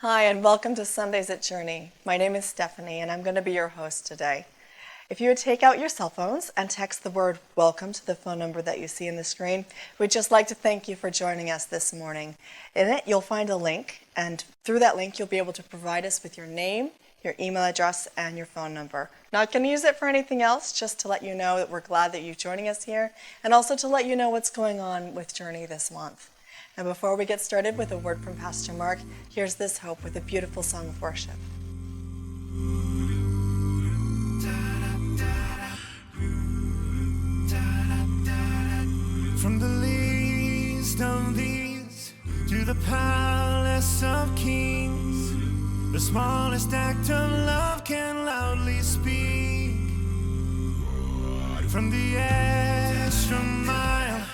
Hi, and welcome to Sundays at Journey. My name is Stephanie, and I'm going to be your host today. If you would take out your cell phones and text the word welcome to the phone number that you see on the screen, we'd just like to thank you for joining us this morning. In it, you'll find a link, and through that link, you'll be able to provide us with your name, your email address, and your phone number. Not going to use it for anything else, just to let you know that we're glad that you're joining us here, and also to let you know what's going on with Journey this month. And before we get started with a word from Pastor Mark, here's This Hope with a beautiful song of worship. From the least of these to the palace of kings, the smallest act of love can loudly speak. From the extra mile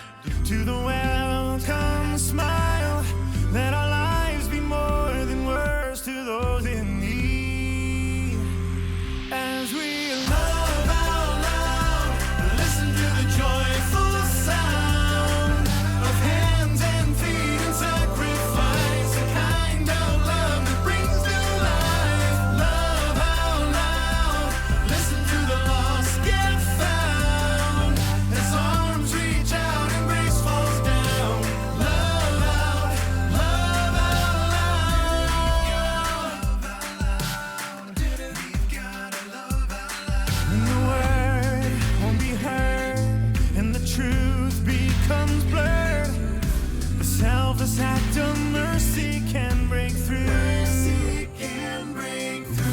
to the welcome smile, let our lives be more than words to those in need. As we love out loud, listen to the joyful sound of hands and feet in sacrifice, a kind of love that brings new life. Love out loud, listen to the lost get found, as arms reach out and grace falls down. Love out loud. We've gotta love out loud. And the word won't be heard, and the truth becomes blurred. The selfless act of mercy can break through.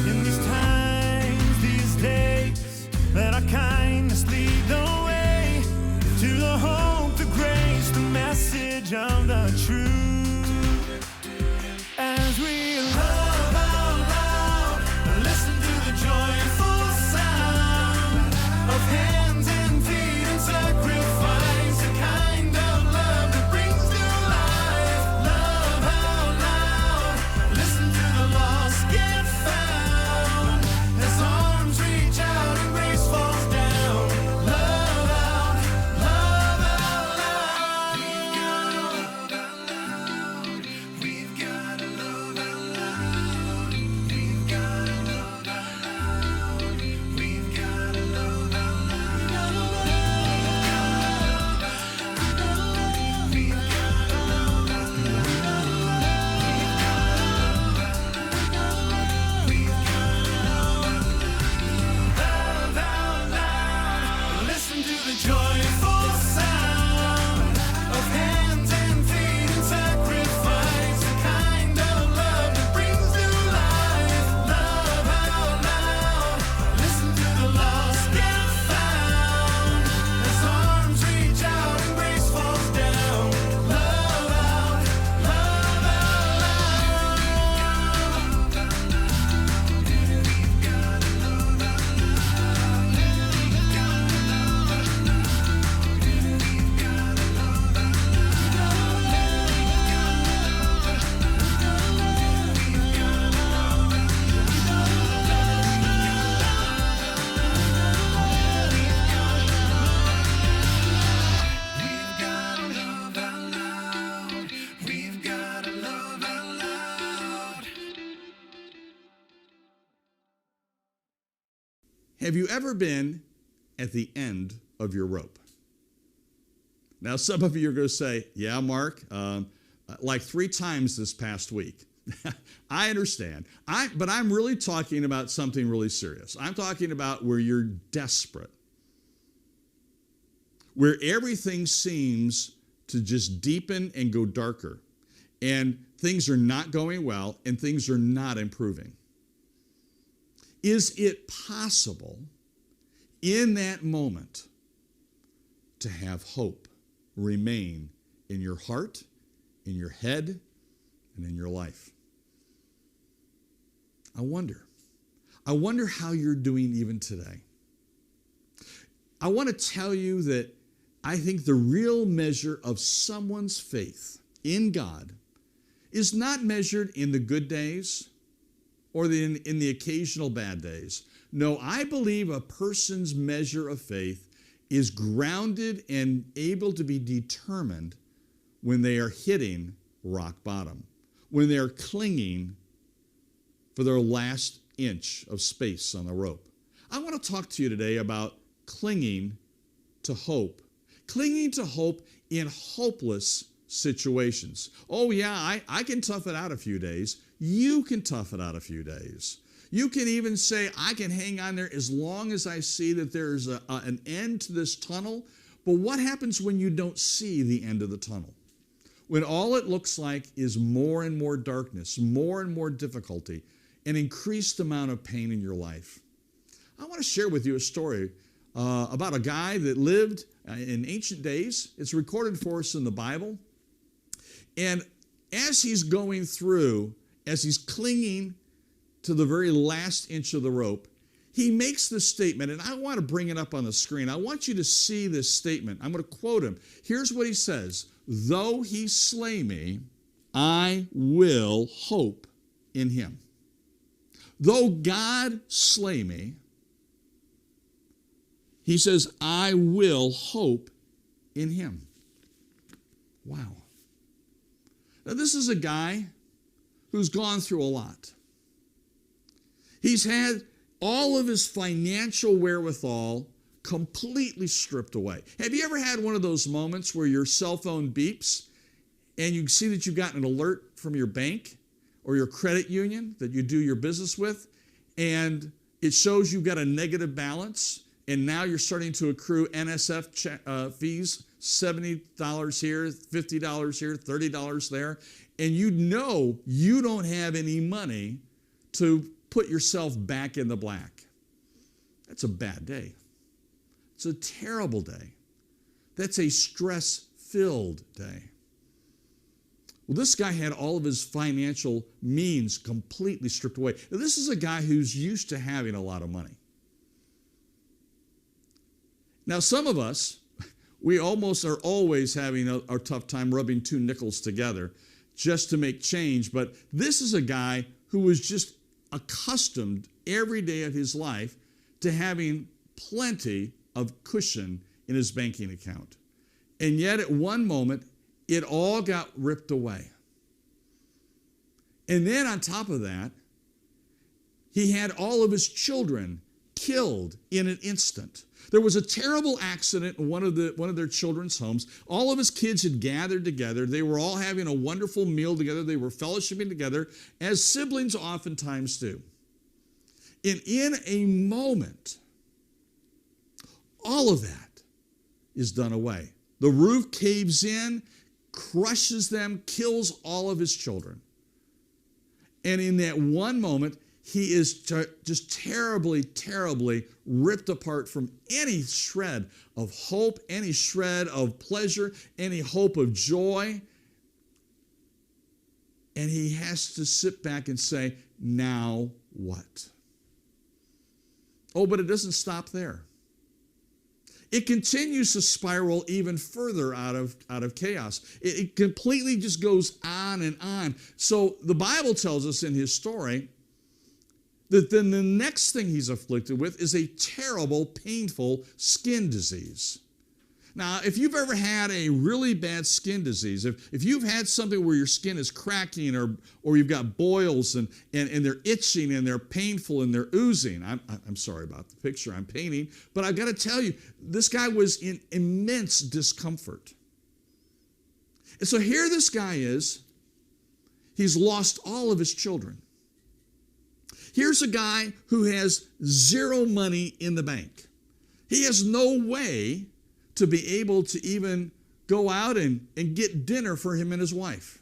In these times, these days, let our kindness lead the way to the hope, the grace, the message of the truth. As we love out loud, listen to the joyful sound of hands and feet in sacrifice, a kind of love that brings new life. Love out loud, listen to the lost get found, as arms reach out and grace falls down. Love out loud. We've gotta love out loud. We've gotta love out loud. We've gotta love out loud. We've gotta love out loud. We've gotta love out loud. Listen to the joyful sound of hands and feet in sacrifice, a kind of love that brings new life. Love out loud, listen to the lost get found, as arms reach out and grace falls down. Love out loud. We've gotta love out loud. We've gotta love out loud. We've gotta love out We've gotta love out loud. We've gotta love out loud. Have you ever been at the end of your rope? Now, some of you are going to say, yeah, Mark, like 3 times this past week. I understand. But I'm really talking about something really serious. I'm talking about where you're desperate, where everything seems to just deepen and go darker, and things are not going well, and things are not improving. Is it possible in that moment to have hope remain in your heart, in your head, and in your life? I wonder how you're doing even today. I want to tell you that I think the real measure of someone's faith in God is not measured in the good days or in the occasional bad days. No, I believe a person's measure of faith is grounded and able to be determined when they are hitting rock bottom, when they're clinging for their last inch of space on the rope. I want to talk to you today about clinging to hope. Clinging to hope in hopeless situations. Oh yeah, I can tough it out a few days. You can tough it out a few days. You can even say, I can hang on there as long as I see that there's an end to this tunnel. But what happens when you don't see the end of the tunnel? When all it looks like is more and more darkness, more and more difficulty, an increased amount of pain in your life. I want to share with you a story about a guy that lived in ancient days. It's recorded for us in the Bible. And as he's going through, as he's clinging to the very last inch of the rope, he makes this statement, and I want to bring it up on the screen. I want you to see this statement. I'm going to quote him. Here's what he says: "Though he slay me, I will hope in him." Though God slay me, he says, I will hope in him. Wow. Now, this is a guy who's gone through a lot. He's had all of his financial wherewithal completely stripped away. Have you ever had one of those moments where your cell phone beeps and you see that you've gotten an alert from your bank or your credit union that you do your business with, and it shows you've got a negative balance, and now you're starting to accrue NSF fees, $70 here, $50 here, $30 there, and you know you don't have any money to put yourself back in the black. That's a bad day. It's a terrible day. That's a stress-filled day. Well, this guy had all of his financial means completely stripped away. Now, this is a guy who's used to having a lot of money. Now, some of us, we almost are always having a tough time rubbing two nickels together just to make change. But this is a guy who was just accustomed every day of his life to having plenty of cushion in his banking account. And yet at one moment, it all got ripped away. And then on top of that, he had all of his children killed in an instant. There was a terrible accident in one of their children's homes. All of his kids had gathered together. They were all having a wonderful meal together. They were fellowshipping together, as siblings oftentimes do. And in a moment, all of that is done away. The roof caves in, crushes them, kills all of his children. And in that one moment, he is just terribly, terribly ripped apart from any shred of hope, any shred of pleasure, any hope of joy. And he has to sit back and say, now what? Oh, but it doesn't stop there. It continues to spiral even further out of chaos. It completely just goes on and on. So the Bible tells us in his story that then the next thing he's afflicted with is a terrible, painful skin disease. Now, if you've ever had a really bad skin disease, if you've had something where your skin is cracking or you've got boils and they're itching and they're painful and they're oozing, I'm sorry about the picture I'm painting, but I've got to tell you, this guy was in immense discomfort. And so here this guy is, he's lost all of his children. Here's a guy who has zero money in the bank. He has no way to be able to even go out and get dinner for him and his wife.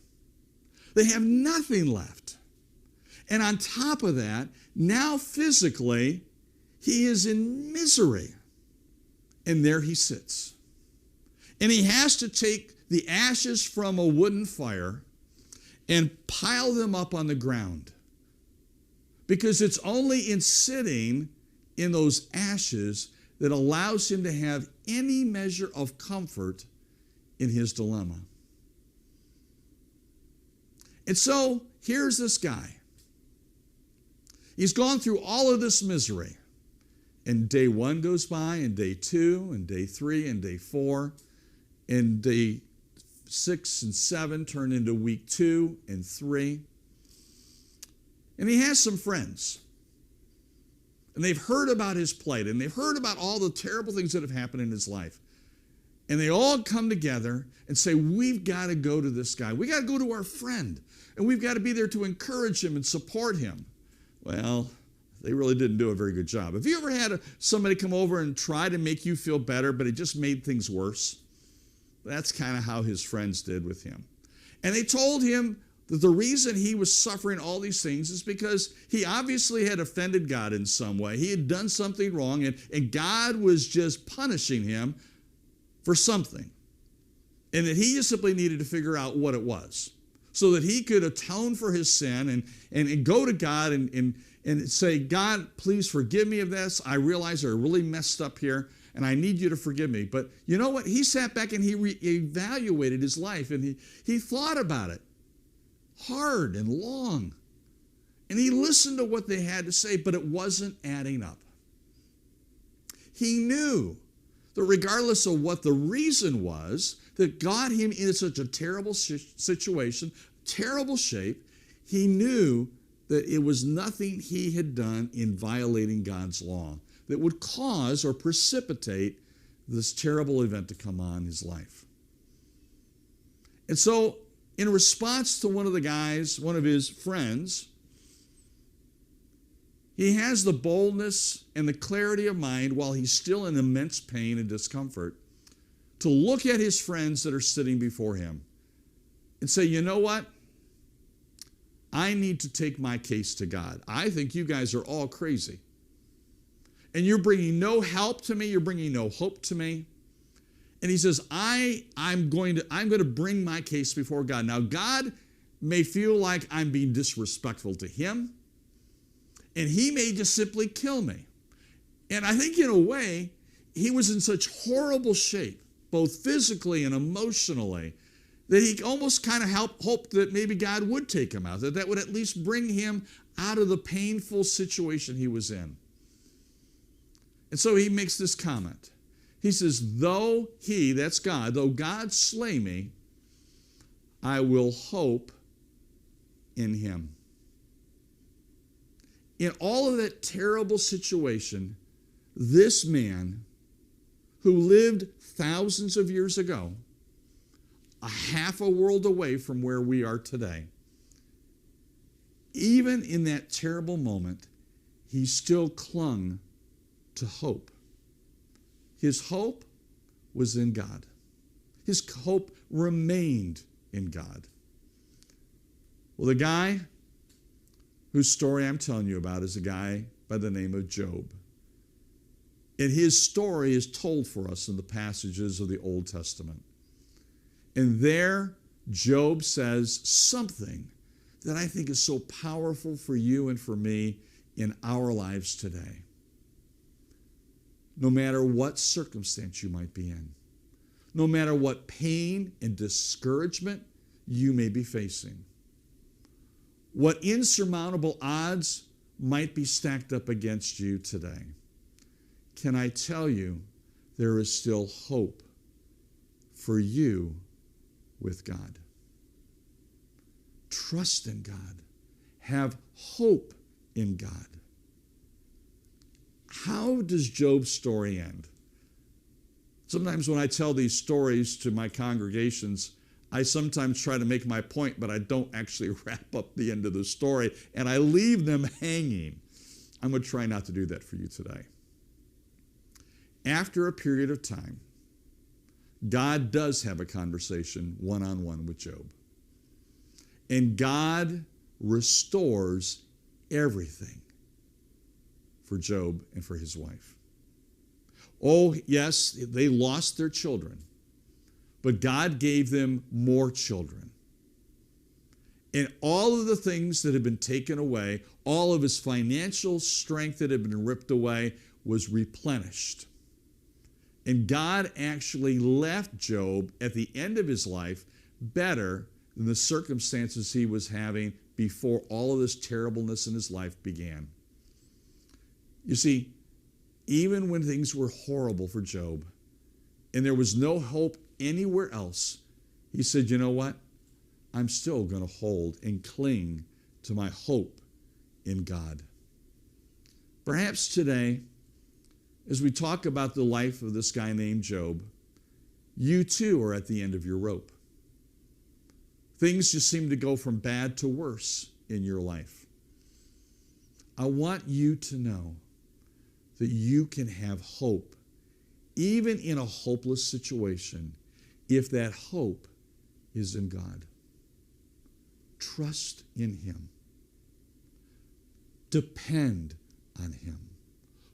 They have nothing left. And on top of that, now physically, he is in misery. And there he sits. And he has to take the ashes from a wooden fire and pile them up on the ground. Because it's only in sitting in those ashes that allows him to have any measure of comfort in his dilemma. And so here's this guy. He's gone through all of this misery. And day 1 goes by, and day 2, and day 3, and day 4, and day 6 and 7 turn into week 2 and 3. And he has some friends. And they've heard about his plight, and they've heard about all the terrible things that have happened in his life. And they all come together and say, we've got to go to this guy. We got to go to our friend. And we've got to be there to encourage him and support him. Well, they really didn't do a very good job. Have you ever had somebody come over and try to make you feel better, but it just made things worse? That's kind of how his friends did with him. And they told him that the reason he was suffering all these things is because he obviously had offended God in some way. He had done something wrong, and God was just punishing him for something. And that he just simply needed to figure out what it was so that he could atone for his sin and go to God and say, God, please forgive me of this. I realize I really messed up here, and I need you to forgive me. But you know what? He sat back and he evaluated his life, and he thought about it hard and long. And he listened to what they had to say, but it wasn't adding up. He knew that regardless of what the reason was that got him in such a terrible situation, terrible shape, he knew that it was nothing he had done in violating God's law that would cause or precipitate this terrible event to come on his life. And so, in response to one of his friends, he has the boldness and the clarity of mind while he's still in immense pain and discomfort to look at his friends that are sitting before him and say, you know what? I need to take my case to God. I think you guys are all crazy. And you're bringing no help to me. You're bringing no hope to me. And he says, I'm going to bring my case before God. Now, God may feel like I'm being disrespectful to him, and he may just simply kill me. And I think in a way, he was in such horrible shape, both physically and emotionally, that he almost kind of hoped that maybe God would take him out, that would at least bring him out of the painful situation he was in. And so he makes this comment. He says, though he, that's God, though God slay me, I will hope in him. In all of that terrible situation, this man who lived thousands of years ago, a half a world away from where we are today, even in that terrible moment, he still clung to hope. His hope was in God. His hope remained in God. Well, the guy whose story I'm telling you about is a guy by the name of Job. And his story is told for us in the passages of the Old Testament. And there, Job says something that I think is so powerful for you and for me in our lives today. No matter what circumstance you might be in, no matter what pain and discouragement you may be facing, what insurmountable odds might be stacked up against you today, can I tell you there is still hope for you with God? Trust in God. Have hope in God. How does Job's story end? Sometimes when I tell these stories to my congregations, I sometimes try to make my point, but I don't actually wrap up the end of the story, and I leave them hanging. I'm going to try not to do that for you today. After a period of time, God does have a conversation one-on-one with Job. And God restores everything for Job and for his wife. Oh, yes, they lost their children, but God gave them more children. And all of the things that had been taken away, all of his financial strength that had been ripped away, was replenished. And God actually left Job at the end of his life better than the circumstances he was having before all of this terribleness in his life began. You see, even when things were horrible for Job and there was no hope anywhere else, he said, you know what? I'm still going to hold and cling to my hope in God. Perhaps today, as we talk about the life of this guy named Job, you too are at the end of your rope. Things just seem to go from bad to worse in your life. I want you to know that you can have hope, even in a hopeless situation, if that hope is in God. Trust in Him. Depend on Him.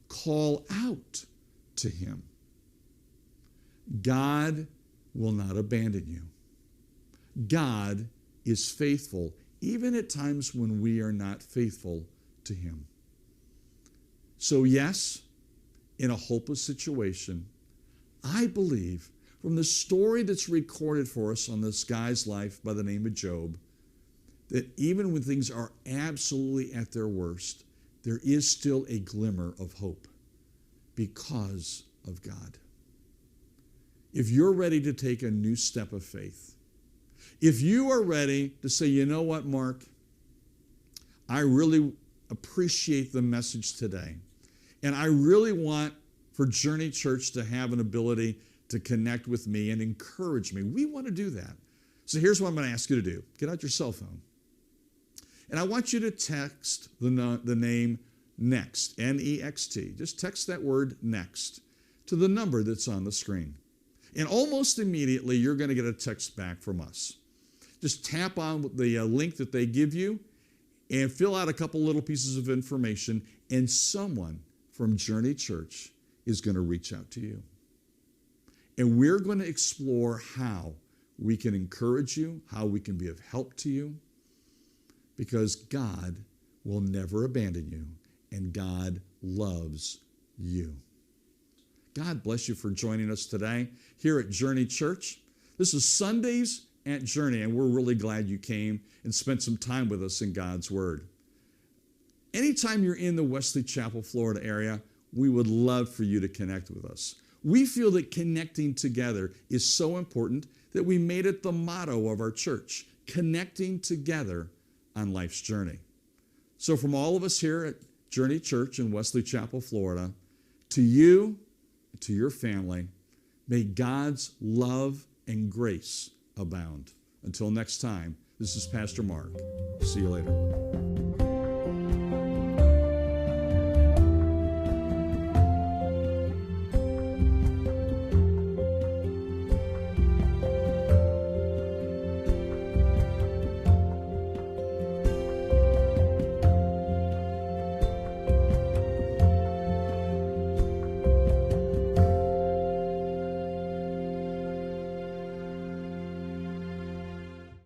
Call out to Him. God will not abandon you. God is faithful, even at times when we are not faithful to Him. So yes, in a hopeless situation, I believe from the story that's recorded for us on this guy's life by the name of Job, that even when things are absolutely at their worst, there is still a glimmer of hope because of God. If you're ready to take a new step of faith, if you are ready to say, you know what, Mark, I really appreciate the message today, and I really want for Journey Church to have an ability to connect with me and encourage me. We want to do that. So here's what I'm going to ask you to do. Get out your cell phone. And I want you to text the name NEXT, N-E-X-T. Just text that word NEXT to the number that's on the screen. And almost immediately, you're going to get a text back from us. Just tap on the link that they give you and fill out a couple little pieces of information, and someone from Journey Church is going to reach out to you. And we're going to explore how we can encourage you, how we can be of help to you, because God will never abandon you, and God loves you. God bless you for joining us today here at Journey Church. This is Sundays at Journey, and we're really glad you came and spent some time with us in God's Word. Anytime you're in the Wesley Chapel, Florida area, we would love for you to connect with us. We feel that connecting together is so important that we made it the motto of our church, connecting together on life's journey. So from all of us here at Journey Church in Wesley Chapel, Florida, to you, to your family, may God's love and grace abound. Until next time, this is Pastor Mark. See you later.